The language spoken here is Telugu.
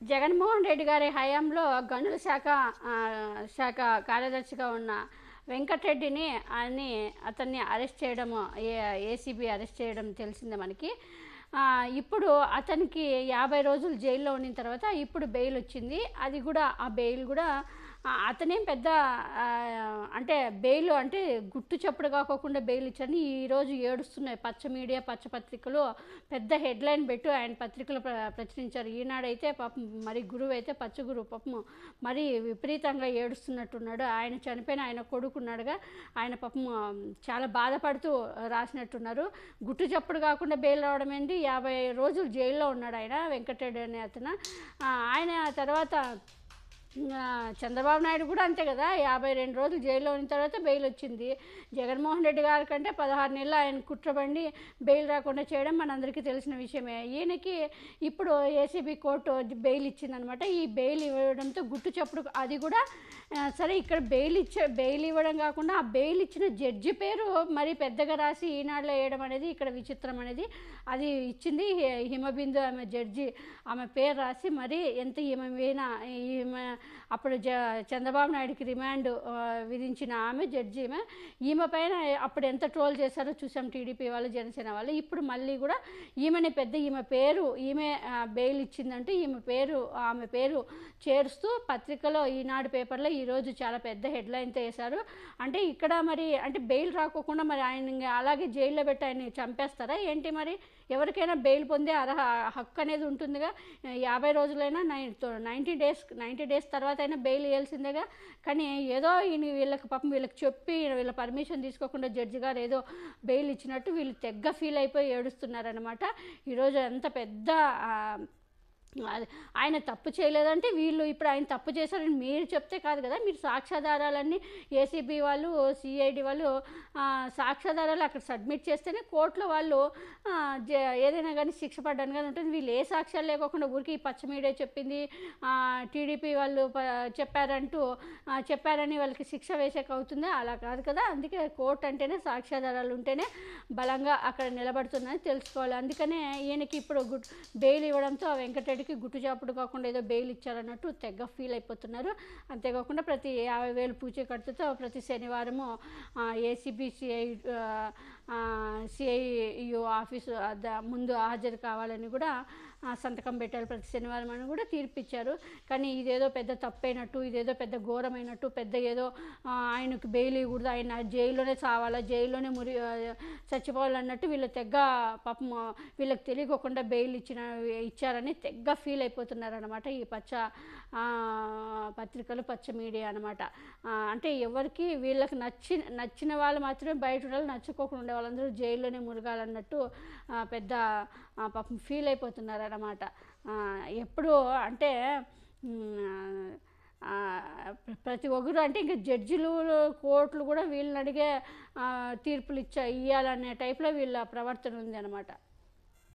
జగన్మోహన్ రెడ్డి గారి హయాంలో గనుల శాఖ కార్యదర్శిగా ఉన్న వెంకటరెడ్డిని అతన్ని అరెస్ట్ చేయడము ఏసీబీ అరెస్ట్ చేయడం తెలిసిందే మనకి. ఇప్పుడు అతనికి 50 రోజులు జైల్లో ఉన్న తర్వాత ఇప్పుడు బెయిల్ వచ్చింది. అది కూడా ఆ బెయిల్ కూడా అతనేం పెద్ద అంటే బెయిల్ అంటే గుట్టు చప్పుడు కాకోకుండా బెయిల్ ఇచ్చారని ఈరోజు ఏడుస్తున్నాయి పచ్చ మీడియా, పచ్చ పత్రికలు పెద్ద హెడ్లైన్ పెట్టు ఆయన పత్రికలు ప్రచురించారు. ఈనాడైతే పాపం మరి గురువు అయితే పచ్చ గురువు పాపం మరి విపరీతంగా ఏడుస్తున్నట్టున్నాడు. ఆయన చనిపోయిన ఆయన కొడుకున్నాడుగా, ఆయన పాపం చాలా బాధపడుతూ రాసినట్టున్నారు. గుట్టు చప్పుడు కాకుండా బెయిల్ రావడం ఏంటి, 50 రోజులు జైల్లో ఉన్నాడు ఆయన వెంకటరెడ్డి అనే అతను. ఆయన తర్వాత చంద్రబాబు నాయుడు కూడా అంతే కదా, 52 రోజులు జైల్లో ఉన్న తర్వాత బెయిల్ వచ్చింది. జగన్మోహన్ రెడ్డి గారి కంటే 16 నెలలు ఆయన కుట్రబండి బెయిల్ రాకుండా చేయడం మనందరికీ తెలిసిన విషయమే. ఈయనకి ఇప్పుడు ఏసీబీ కోర్టు బెయిల్ ఇచ్చిందనమాట. ఈ బెయిల్ ఇవ్వడంతో గుట్టు చప్పుడు అది కూడా సరే, ఇక్కడ బెయిల్ ఇవ్వడం కాకుండా ఆ బెయిల్ ఇచ్చిన జడ్జి పేరు మరి పెద్దగా రాసి ఈనాడులో వేయడం అనేది ఇక్కడ విచిత్రం అనేది. అది ఇచ్చింది హిమబిందు, ఆమె జడ్జి, ఆమె పేరు రాసి మరి ఎంత ఈమె అప్పుడు చంద్రబాబు నాయుడికి రిమాండ్ విధించిన ఆమె జడ్జి, ఈమె పైన అప్పుడు ఎంత ట్రోల్ చేశారో చూసాం టీడీపీ వాళ్ళు, జనసేన వాళ్ళు. ఇప్పుడు మళ్ళీ కూడా ఈమె పేరు బెయిల్ ఇచ్చిందంటూ ఆమె పేరు చేరుస్తూ పత్రికలో ఈనాడు పేపర్లో ఈరోజు చాలా పెద్ద హెడ్లైన్తో వేశారు. అంటే ఇక్కడ మరి అంటే బెయిల్ రాకోకుండా మరి ఆయన అలాగే జైల్లో పెట్టి ఆయన చంపేస్తారా ఏంటి? మరి ఎవరికైనా బెయిల్ పొందే హక్కు అనేది ఉంటుందిగా. 50 రోజులైనా 90 డేస్ తర్వాత అయినా బెయిల్ ఇవ్వాల్సిందేగా. కానీ ఏదో వీళ్ళకి పాపం వీళ్ళకి చెప్పి వీళ్ళ పర్మిషన్ తీసుకోకుండా జడ్జి గారు ఏదో బెయిల్ ఇచ్చినట్టు వీళ్ళు తెగ్గ ఫీల్ అయిపోయి ఏడుస్తున్నారనమాట. ఈరోజు ఎంత పెద్ద ఆయన తప్పు చేయలేదంటే వీళ్ళు ఇప్పుడు ఆయన తప్పు చేశారని మీరు చెప్తే కాదు కదా, మీరు సాక్ష్యాధారాలన్నీ ఏసీబీ వాళ్ళు, సిఐడి వాళ్ళు సాక్ష్యాధారాలు అక్కడ సబ్మిట్ చేస్తేనే కోర్టులో వాళ్ళు ఏదైనా కానీ శిక్ష పడ్డానికి కానీ ఉంటుంది. వీళ్ళు ఏ సాక్ష్యాలు లేకోకుండా ఊరికి పచ్చ మీడియా చెప్పింది, టీడీపీ వాళ్ళు చెప్పారని వాళ్ళకి శిక్ష వేసేక అవుతుందా? అలా కాదు కదా. అందుకే కోర్టు అంటేనే సాక్ష్యాధారాలు ఉంటేనే బలంగా అక్కడ నిలబడుతుందని తెలుసుకోవాలి. అందుకనే ఈయనకి ఇప్పుడు బెయిల్ ఇవ్వడంతో వెంకటరెడ్డి గుట్టు చాపుడు కాకుండా ఏదో బెయిల్ ఇచ్చారన్నట్టు తెగ ఫీల్ అయిపోతున్నారు. అంతేకాకుండా ప్రతి 50,000 పూచీకత్తుతో ప్రతి శనివారము ఏసీబీ సిఐయు ఆఫీసు ముందు హాజరు కావాలని కూడా సంతకం పెట్టారు ప్రతి శనివారం అని కూడా తీర్పిచ్చారు. కానీ ఇదేదో పెద్ద తప్పైనట్టు, ఇదేదో పెద్ద ఘోరమైనట్టు, పెద్ద ఏదో ఆయనకు బెయిల్ ఇవ్వకూడదు, ఆయన జైల్లోనే చావాలా, జైల్లోనే చచ్చిపోవాలన్నట్టు వీళ్ళు తెగ పాపం వీళ్ళకి తెలియకోకుండా బెయిల్ ఇచ్చారని తెగ ఫీల్ అయిపోతున్నారనమాట ఈ పచ్చ పత్రికలు, పచ్చ మీడియా అనమాట. అంటే ఎవరికి వీళ్ళకి నచ్చిన వాళ్ళు మాత్రమే బయట ఉండాలి, నచ్చుకోకుండా ఉండే వాళ్ళందరూ జైల్లోనే మురగాలన్నట్టు పెద్ద పాపం ఫీల్ అయిపోతున్నారు అన్నమాట. ఎప్పుడు అంటే ప్రతి ఒక్కరు అంటే ఇంకా జడ్జిలు, కోర్టులు కూడా వీళ్ళని అడిగే తీర్పులు ఇవ్వాలనే టైప్లో వీళ్ళ ప్రవర్తన ఉంది అనమాట.